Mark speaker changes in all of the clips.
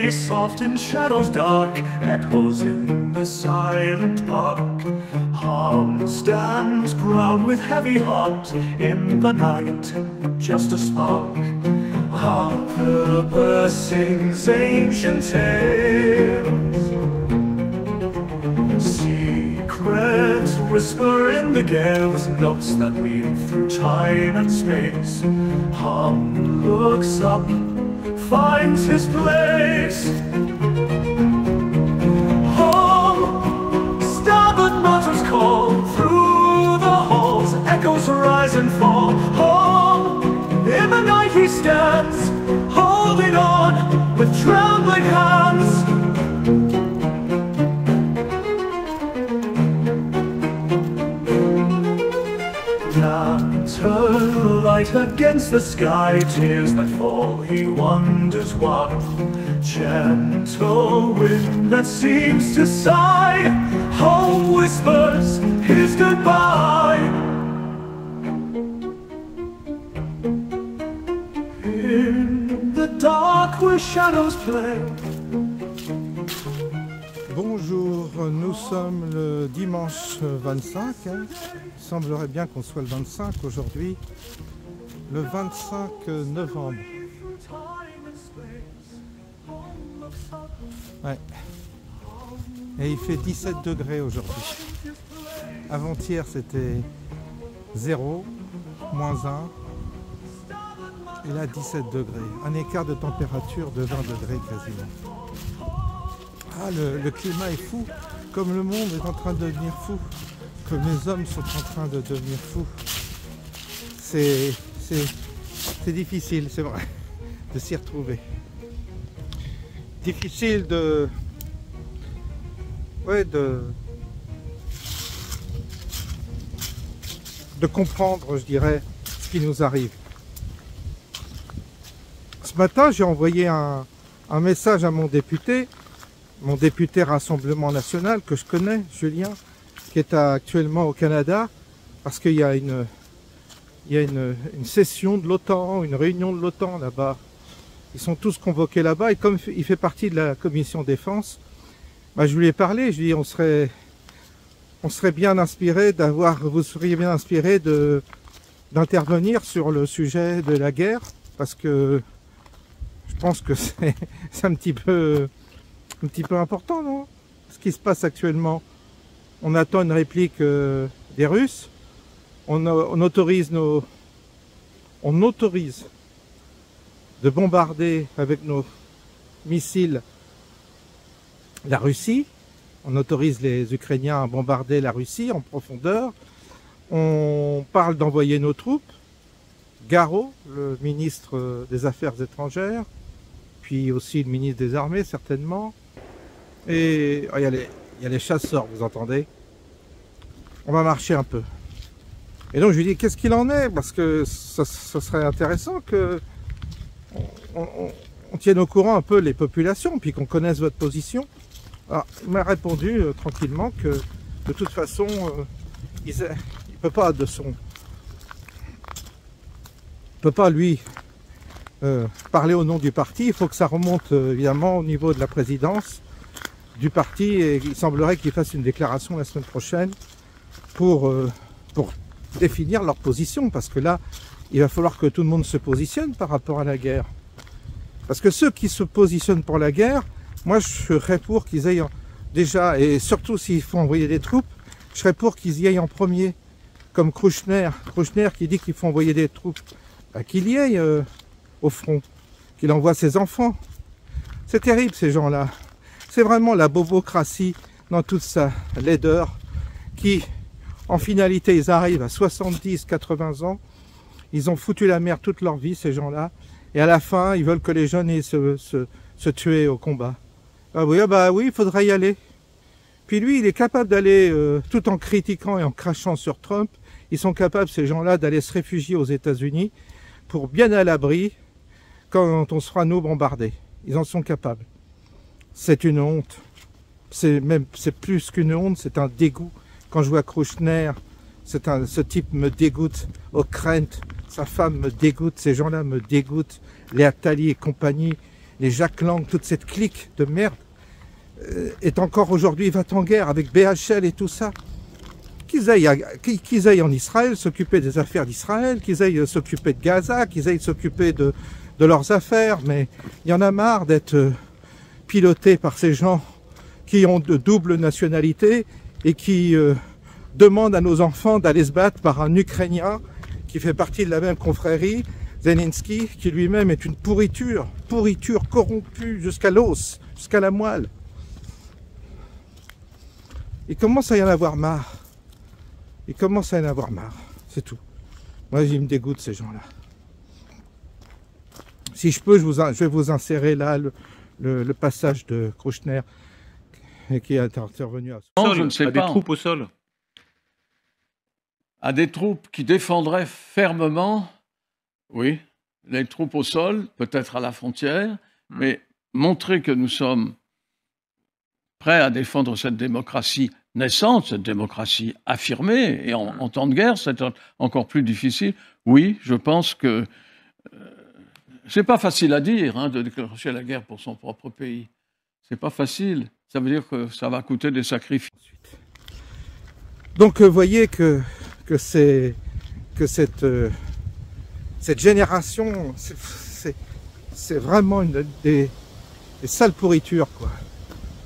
Speaker 1: play soft in shadows dark, echoes in the silent park. Harm stands proud with heavy heart, in the night just a spark. Harper sings ancient tales, secrets whisper in the gales, notes that weave through time and space. Hum looks up, finds his place. Hum, starboard mutters call, through the halls echoes rise and fall. Hum, in the night he stands, holding on with trembling hands. Lantern light against the sky, tears that fall, he wonders what. Gentle wind that seems to sigh, home whispers his goodbye. In the dark where shadows play.
Speaker 2: Bonjour, nous sommes le dimanche 25, hein. Il semblerait bien qu'on soit le 25 aujourd'hui, le 25 novembre. Ouais. Et il fait 17 degrés aujourd'hui. Avant-hier c'était 0, moins 1, et là 17 degrés. Un écart de température de 20 degrés quasiment. Ah, le climat est fou, comme le monde est en train de devenir fou, comme les hommes sont en train de devenir fous. C'est difficile, c'est vrai, de s'y retrouver. Difficile de comprendre, je dirais, ce qui nous arrive. Ce matin, j'ai envoyé un message à mon député Rassemblement National, que je connais, Julien, qui est actuellement au Canada, parce qu'il y a une session de l'OTAN, une réunion de l'OTAN là-bas. Ils sont tous convoqués là-bas, et comme il fait partie de la commission défense, bah, je lui ai parlé, je lui ai dit on serait bien inspiré vous seriez bien inspiré d'intervenir sur le sujet de la guerre, parce que je pense que c'est un petit peu important, non? Ce qui se passe actuellement. On attend une réplique des Russes. On autorise de bombarder avec nos missiles la Russie. On autorise les Ukrainiens à bombarder la Russie en profondeur. On parle d'envoyer nos troupes. Garot, le ministre des Affaires étrangères, puis aussi le ministre des Armées certainement. Et il y a les chasseurs, vous entendez? On va marcher un peu. Et donc je lui dis qu'est-ce qu'il en est, parce que ça serait intéressant que on tienne au courant un peu les populations, puis qu'on connaisse votre position. Alors, il m'a répondu tranquillement que de toute façon, il peut pas lui parler au nom du parti. Il faut que ça remonte évidemment au niveau de la présidence du parti, et il semblerait qu'ils fassent une déclaration la semaine prochaine pour définir leur position, parce que là il va falloir que tout le monde se positionne par rapport à la guerre, parce que ceux qui se positionnent pour la guerre, moi je serais pour qu'ils aillent déjà, et surtout s'il faut envoyer des troupes, je serais pour qu'ils y aillent en premier, comme Kouchner qui dit qu'il faut envoyer des troupes, bah, qu'il y aille au front, qu'il envoie ses enfants. C'est terrible ces gens-là. C'est vraiment la bobocratie dans toute sa laideur qui, en finalité, ils arrivent à 70, 80 ans, ils ont foutu la merde toute leur vie, ces gens-là, et à la fin, ils veulent que les jeunes aient se tuer au combat. Ah oui, il faudrait y aller. Puis lui, il est capable d'aller, tout en critiquant et en crachant sur Trump, ils sont capables, ces gens-là, d'aller se réfugier aux États-Unis pour bien à l'abri quand on sera nous bombardés. Ils en sont capables. C'est une honte. C'est plus qu'une honte, c'est un dégoût. Quand je vois Kouchner, ce type me dégoûte. O'Krent, sa femme me dégoûte, ces gens-là me dégoûtent. Léa Tali et compagnie, les Jack Lang, toute cette clique de merde, est encore aujourd'hui va en guerre avec BHL et tout ça. Qu'ils aillent en Israël s'occuper des affaires d'Israël, qu'ils aillent s'occuper de Gaza, qu'ils aillent s'occuper de leurs affaires, mais il y en a marre d'être pilotés par ces gens qui ont de double nationalité et qui demandent à nos enfants d'aller se battre par un Ukrainien qui fait partie de la même confrérie, Zelensky, qui lui-même est une pourriture corrompue jusqu'à l'os, jusqu'à la moelle. Il commence à y en avoir marre. Il commence à y en avoir marre, c'est tout. Moi, il me dégoûte ces gens-là. Si je peux, je vais vous insérer là le passage de Kouchner qui est intervenu à
Speaker 3: je ne sais pas. Des troupes au sol. À des troupes qui défendraient fermement, oui, les troupes au sol, peut-être à la frontière, mais montrer que nous sommes prêts à défendre cette démocratie naissante, cette démocratie affirmée, et en temps de guerre, c'est encore plus difficile. Oui, je pense que c'est pas facile à dire, de déclencher la guerre pour son propre pays. C'est pas facile. Ça veut dire que ça va coûter des sacrifices.
Speaker 2: Donc, vous voyez que cette génération, c'est vraiment des sales pourritures, quoi.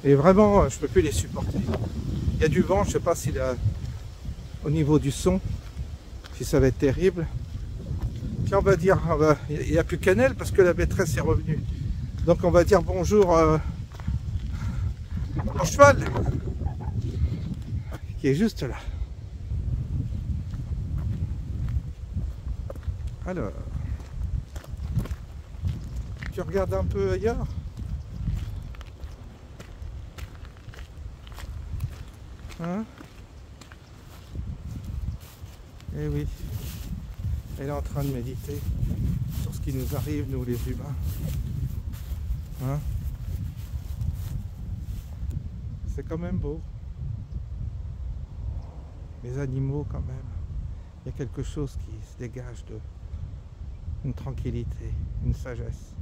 Speaker 2: Et vraiment, je peux plus les supporter. Il y a du vent, je ne sais pas si au niveau du son, si ça va être terrible. Puis on va dire, il n'y a plus Canel parce que la maîtresse est revenue. Donc on va dire bonjour au cheval, qui est juste là. Alors, tu regardes un peu ailleurs. Hein? Eh oui, elle est en train de méditer sur ce qui nous arrive, nous les humains. Hein? C'est quand même beau. Les animaux quand même. Il y a quelque chose qui se dégage une tranquillité, une sagesse.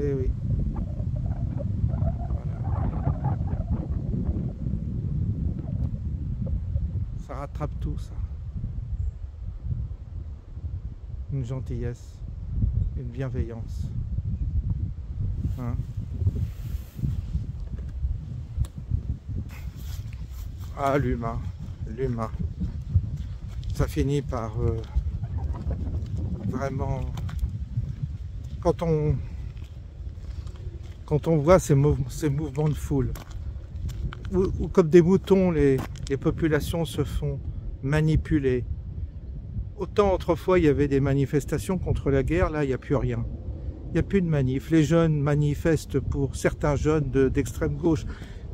Speaker 2: Eh oui. Voilà. Ça rattrape tout, ça. Une gentillesse, une bienveillance. Hein? Ah, l'humain. Ça finit par vraiment... Quand on voit ces mouvements de foule, où comme des moutons, les populations se font manipuler. Autant autrefois, il y avait des manifestations contre la guerre, là, il n'y a plus rien. Il n'y a plus de manif. Les jeunes manifestent pour... Certains jeunes d'extrême gauche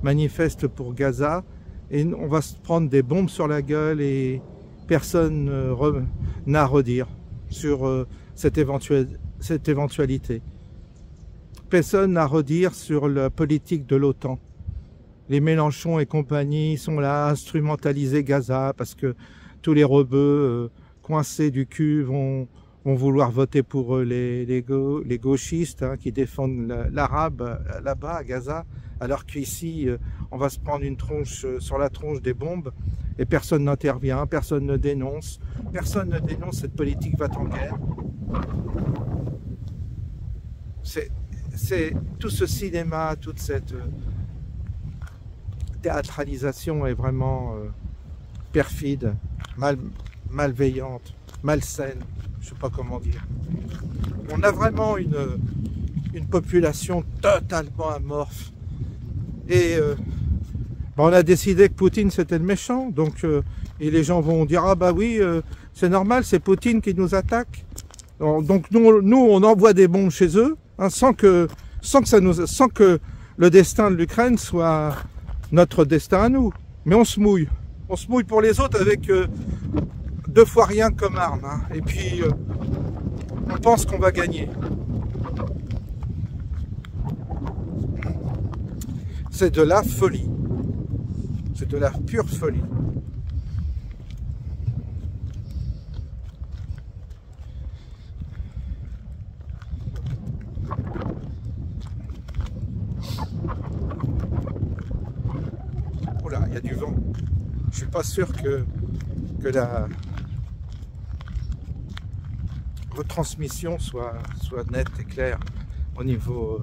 Speaker 2: manifestent pour Gaza, et on va se prendre des bombes sur la gueule et personne n'a à redire sur cette éventualité. Personne n'a à redire sur la politique de l'OTAN. Les Mélenchon et compagnie sont là à instrumentaliser Gaza parce que tous les rebeux coincés du cul vont vouloir voter pour les gauchistes qui défendent l'arabe là-bas à Gaza, alors qu'ici on va se prendre une tronche sur la tronche des bombes et personne n'intervient, personne ne dénonce cette politique va en guerre. C'est tout ce cinéma, toute cette théâtralisation est vraiment perfide, malveillante, malsaine, je ne sais pas comment dire. On a vraiment une population totalement amorphe. Et on a décidé que Poutine c'était le méchant, donc et les gens vont dire ah bah oui c'est normal, c'est Poutine qui nous attaque. Donc nous on envoie des bombes chez eux sans que le destin de l'Ukraine soit notre destin à nous. Mais on se mouille pour les autres avec 2 fois rien comme arme, et puis on pense qu'on va gagner. C'est de la folie. C'est de la pure folie. Oh là, il y a du vent. Je suis pas sûr que la retransmission soit nette et claire au niveau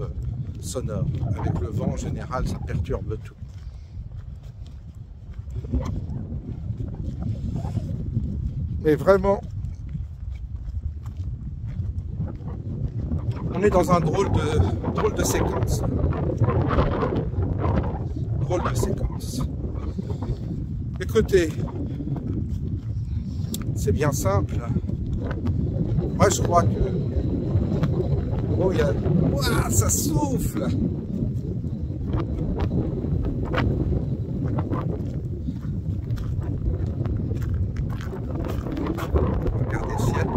Speaker 2: sonore. Avec le vent en général, ça perturbe tout. Mais vraiment, on est dans un drôle de séquence. Drôle de séquence. Écoutez, c'est bien simple. Moi, je crois que... Oh, il y a... Ouah, ça souffle! Regardez le ciel.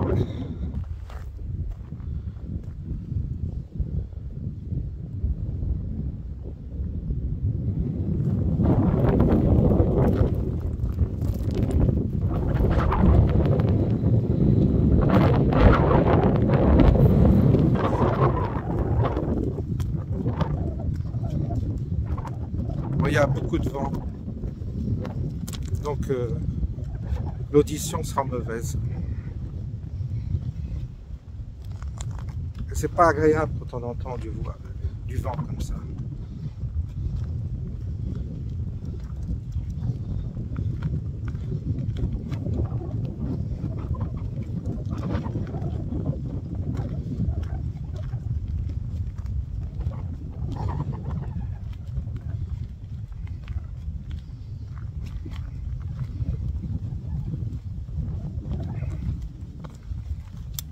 Speaker 2: Il y a beaucoup de vent, donc l'audition sera mauvaise. C'est pas agréable quand on entend du vent comme ça.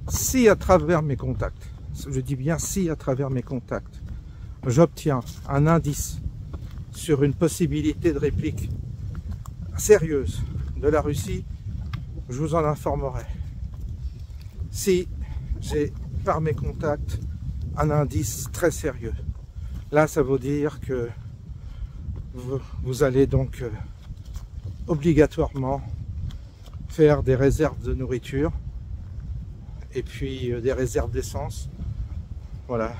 Speaker 2: Si à travers mes contacts, je dis bien si à travers mes contacts, j'obtiens un indice sur une possibilité de réplique sérieuse de la Russie, je vous en informerai. Si j'ai par mes contacts un indice très sérieux, là ça veut dire que vous allez donc obligatoirement faire des réserves de nourriture et puis des réserves d'essence, voilà,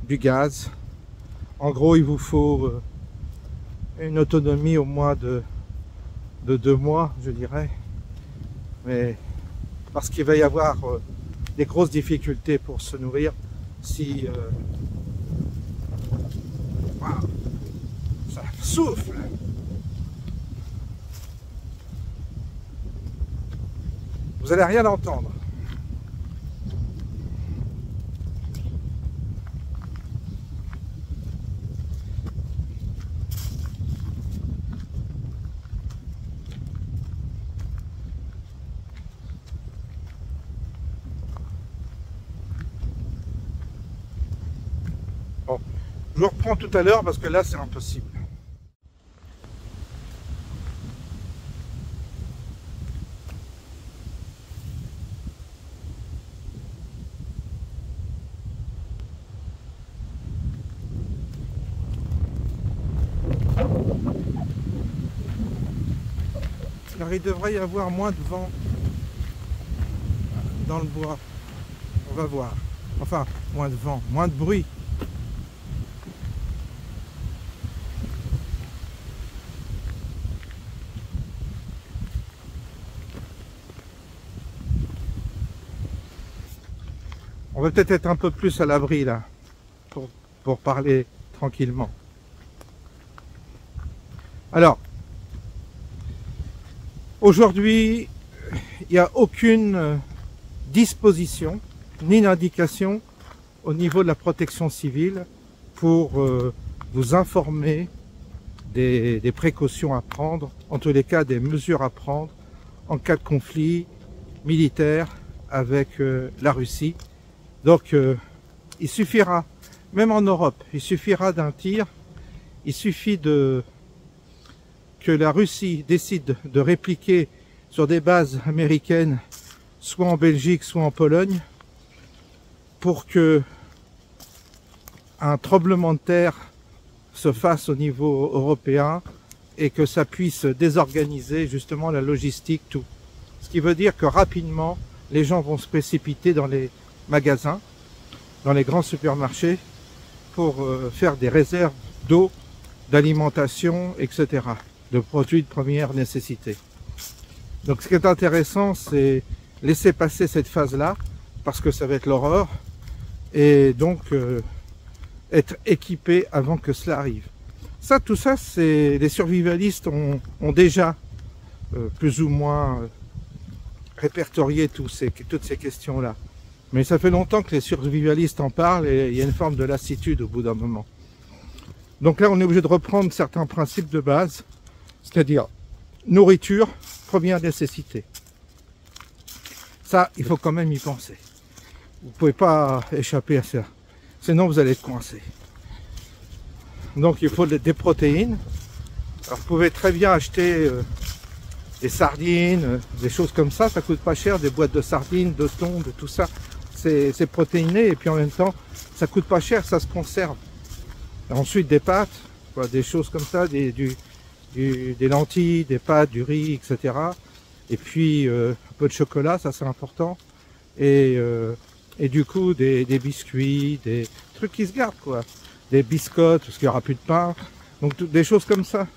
Speaker 2: du gaz. En gros, il vous faut une autonomie au moins de 2 mois, je dirais, mais parce qu'il va y avoir des grosses difficultés pour se nourrir si wow, ça souffle. Vous n'allez rien entendre. Bon, je reprends tout à l'heure parce que là c'est impossible. Alors il devrait y avoir moins de vent dans le bois. On va voir. Enfin, moins de vent, moins de bruit. On va peut-être être un peu plus à l'abri là, pour parler tranquillement. Alors, aujourd'hui, il n'y a aucune disposition ni d'indication au niveau de la protection civile pour vous informer des précautions à prendre, en tous les cas des mesures à prendre en cas de conflit militaire avec la Russie. Donc il suffira, même en Europe, il suffira d'un tir, il suffit que la Russie décide de répliquer sur des bases américaines, soit en Belgique, soit en Pologne, pour que un tremblement de terre se fasse au niveau européen et que ça puisse désorganiser justement la logistique, tout. Ce qui veut dire que rapidement, les gens vont se précipiter dans les magasins, dans les grands supermarchés, pour faire des réserves d'eau, d'alimentation, etc., de produits de première nécessité. Donc ce qui est intéressant, c'est laisser passer cette phase-là, parce que ça va être l'horreur, et donc être équipé avant que cela arrive. Ça, tout ça, c'est les survivalistes ont déjà plus ou moins répertorié toutes ces questions-là. Mais ça fait longtemps que les survivalistes en parlent et il y a une forme de lassitude au bout d'un moment. Donc là, on est obligé de reprendre certains principes de base, c'est-à-dire nourriture, première nécessité. Ça, il faut quand même y penser. Vous ne pouvez pas échapper à ça. Sinon, vous allez être coincé. Donc, il faut des protéines. Alors, vous pouvez très bien acheter des sardines, des choses comme ça. Ça coûte pas cher, des boîtes de sardines, de thon, de tout ça. C'est protéiné et puis en même temps, ça coûte pas cher, ça se conserve. Ensuite, des pâtes, quoi, des choses comme ça, des lentilles, des pâtes, du riz, etc. Et puis, un peu de chocolat, ça c'est important. Et du coup, des biscuits, des trucs qui se gardent, quoi. Des biscottes, parce qu'il n'y aura plus de pain. Donc, des choses comme ça.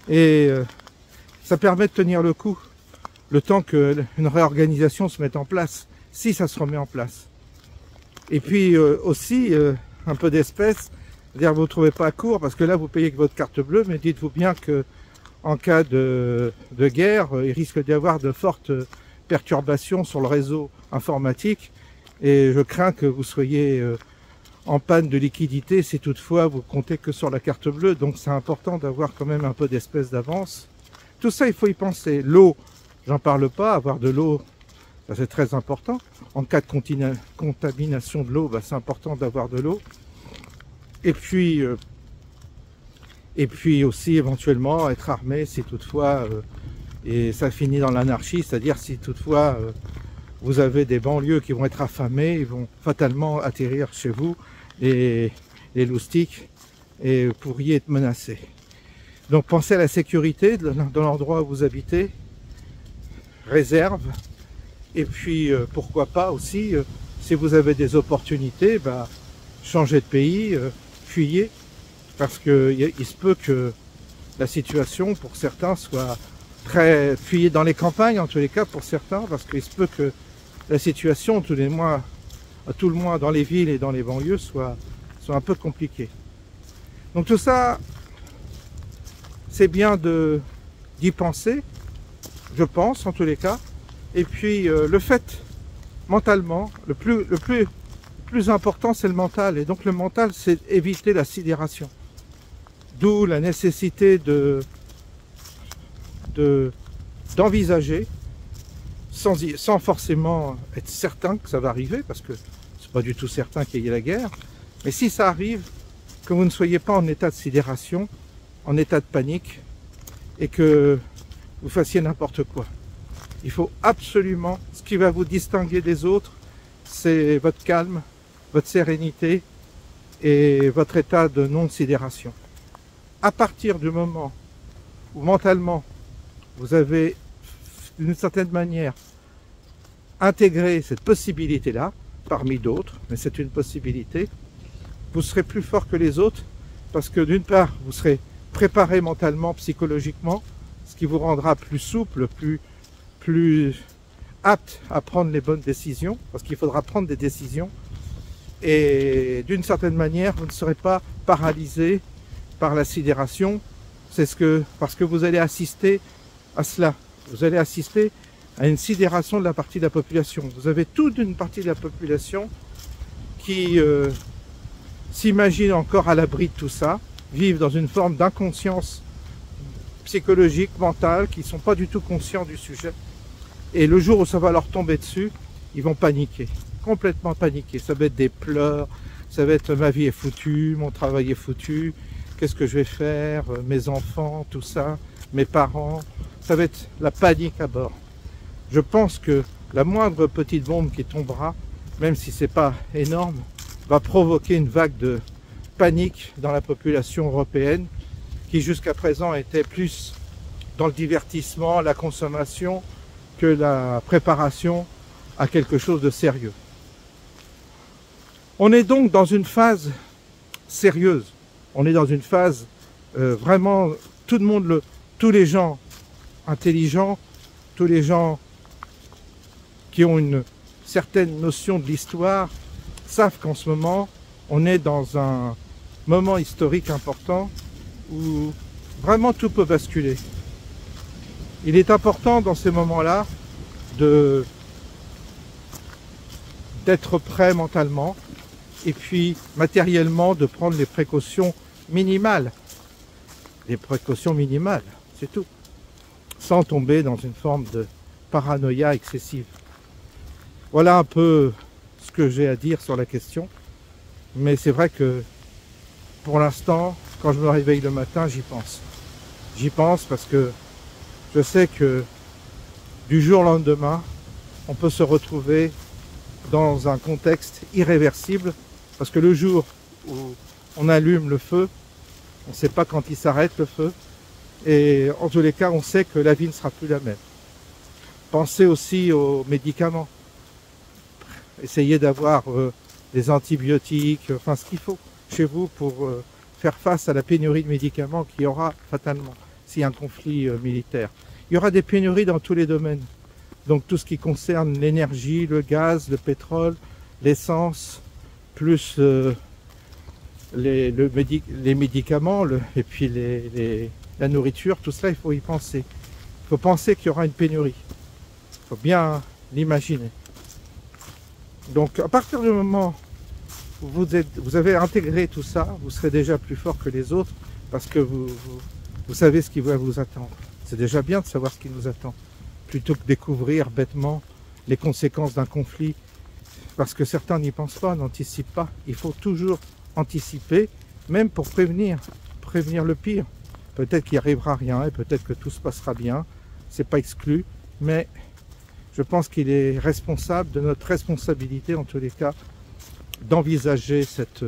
Speaker 2: Et ça permet de tenir le coup, le temps qu'une réorganisation se mette en place, si ça se remet en place. Et puis aussi, un peu d'espèces, c'est-à-dire vous ne trouvez pas à court, parce que là, vous payez avec votre carte bleue, mais dites-vous bien que en cas de guerre, il risque d'y avoir de fortes perturbations sur le réseau informatique, et je crains que vous soyez en panne de liquidité si toutefois vous comptez que sur la carte bleue, donc c'est important d'avoir quand même un peu d'espèces d'avance. Tout ça, il faut y penser. L'eau, j'en parle pas, avoir de l'eau, c'est très important. En cas de contamination de l'eau, c'est important d'avoir de l'eau. Et puis aussi éventuellement être armé si toutefois, et ça finit dans l'anarchie, c'est-à-dire si toutefois vous avez des banlieues qui vont être affamées, ils vont fatalement atterrir chez vous, les loustiques, et vous pourriez être menacé. Donc pensez à la sécurité de l'endroit où vous habitez, réserve, et puis pourquoi pas aussi, si vous avez des opportunités, changez de pays, fuyez, parce qu'il se peut que la situation pour certains soit très... Fuyez dans les campagnes en tous les cas pour certains, parce qu'il se peut que la situation, tout le moins dans les villes et dans les banlieues, soit un peu compliquée. Donc tout ça, c'est bien d'y penser, je pense en tous les cas. Et puis le fait, mentalement, le plus important, c'est le mental. Et donc le mental, c'est éviter la sidération. D'où la nécessité d'envisager, sans forcément être certain que ça va arriver, parce que c'est pas du tout certain qu'il y ait la guerre. Mais si ça arrive, que vous ne soyez pas en état de sidération, en état de panique, et que vous fassiez n'importe quoi. Il faut absolument, ce qui va vous distinguer des autres, c'est votre calme, votre sérénité et votre état de non-sidération. À partir du moment où mentalement, vous avez d'une certaine manière intégré cette possibilité-là, parmi d'autres, mais c'est une possibilité, vous serez plus fort que les autres, parce que d'une part, vous serez préparé mentalement, psychologiquement, ce qui vous rendra plus souple, plus apte à prendre les bonnes décisions, parce qu'il faudra prendre des décisions, et d'une certaine manière, vous ne serez pas paralysé par la sidération, parce que vous allez assister à cela, vous allez assister à une sidération de la partie de la population. Vous avez toute une partie de la population qui s'imagine encore à l'abri de tout ça, vivent dans une forme d'inconscience psychologique, mentale, qui ne sont pas du tout conscients du sujet. Et le jour où ça va leur tomber dessus, ils vont paniquer, complètement paniquer. Ça va être des pleurs, ça va être ma vie est foutue, mon travail est foutu, qu'est-ce que je vais faire, mes enfants, tout ça, mes parents. Ça va être la panique à bord. Je pense que la moindre petite bombe qui tombera, même si c'est pas énorme, va provoquer une vague panique dans la population européenne qui jusqu'à présent était plus dans le divertissement, la consommation, que la préparation à quelque chose de sérieux. On est donc dans une phase sérieuse. On est dans une phase vraiment, tous les gens intelligents, tous les gens qui ont une certaine notion de l'histoire savent qu'en ce moment, on est dans un moment historique important où vraiment tout peut basculer. Il est important dans ces moments-là d'être prêt mentalement et puis matériellement de prendre les précautions minimales. Les précautions minimales, c'est tout. Sans tomber dans une forme de paranoïa excessive. Voilà un peu ce que j'ai à dire sur la question. Mais c'est vrai que pour l'instant, quand je me réveille le matin, j'y pense. J'y pense parce que je sais que du jour au lendemain, on peut se retrouver dans un contexte irréversible parce que le jour où on allume le feu, on ne sait pas quand il s'arrête le feu et en tous les cas, on sait que la vie ne sera plus la même. Pensez aussi aux médicaments. Essayez d'avoir des antibiotiques, enfin ce qu'il faut chez vous pour faire face à la pénurie de médicaments qu'il y aura fatalement s'il y a un conflit militaire. Il y aura des pénuries dans tous les domaines. Donc tout ce qui concerne l'énergie, le gaz, le pétrole, l'essence, plus les médicaments et puis la nourriture, tout cela, il faut y penser. Il faut penser qu'il y aura une pénurie. Il faut bien l'imaginer. Donc à partir du moment où vous avez intégré tout ça, vous serez déjà plus fort que les autres parce que vous savez ce qui va vous attendre. C'est déjà bien de savoir ce qui nous attend, plutôt que découvrir bêtement les conséquences d'un conflit, parce que certains n'y pensent pas, n'anticipent pas. Il faut toujours anticiper, même pour prévenir le pire. Peut-être qu'il n'y arrivera rien et peut-être que tout se passera bien, c'est pas exclu, mais je pense qu'il est responsable, de notre responsabilité en tous les cas, d'envisager cette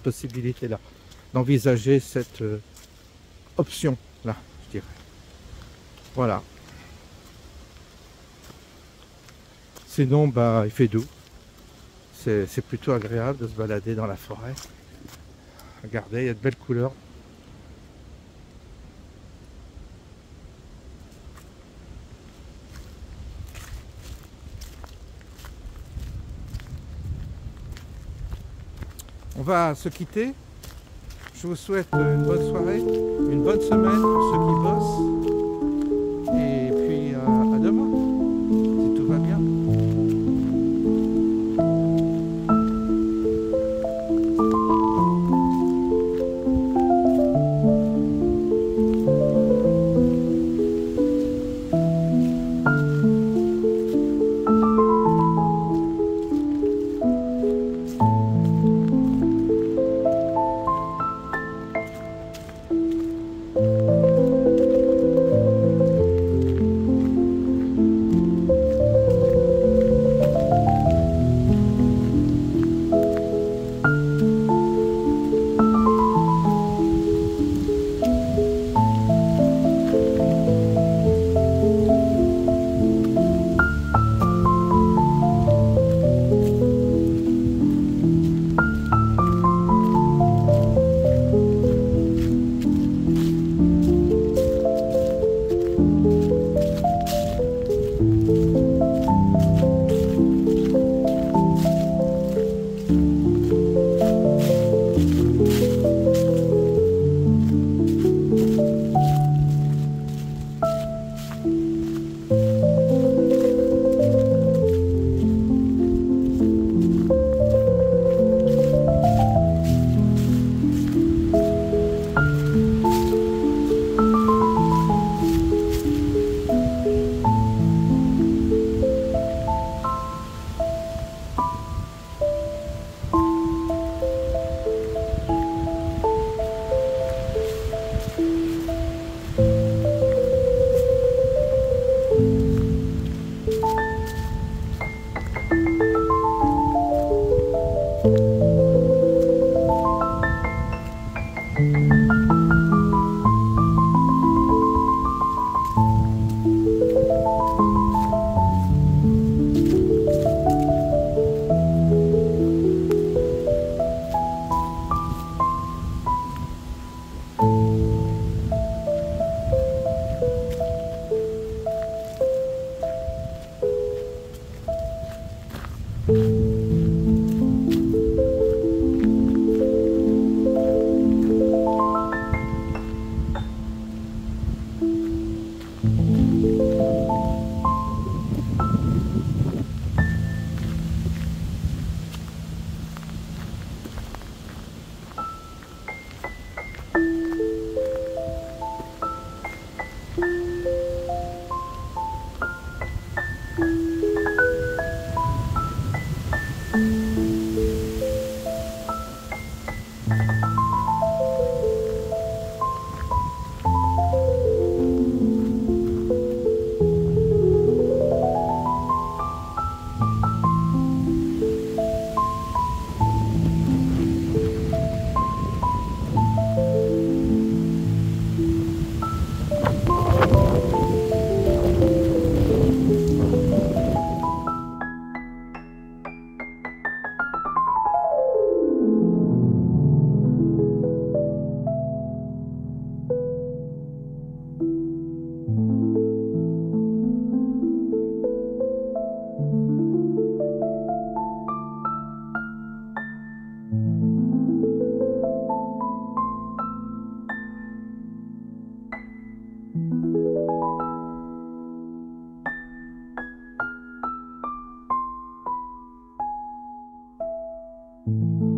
Speaker 2: possibilité-là, d'envisager cette option-là, je dirais. Voilà. Sinon, bah, il fait doux. C'est plutôt agréable de se balader dans la forêt. Regardez, il y a de belles couleurs. On va se quitter. Je vous souhaite une bonne soirée, une bonne semaine pour ceux qui bossent. Et puis à demain, si tout va bien.
Speaker 1: Thank you.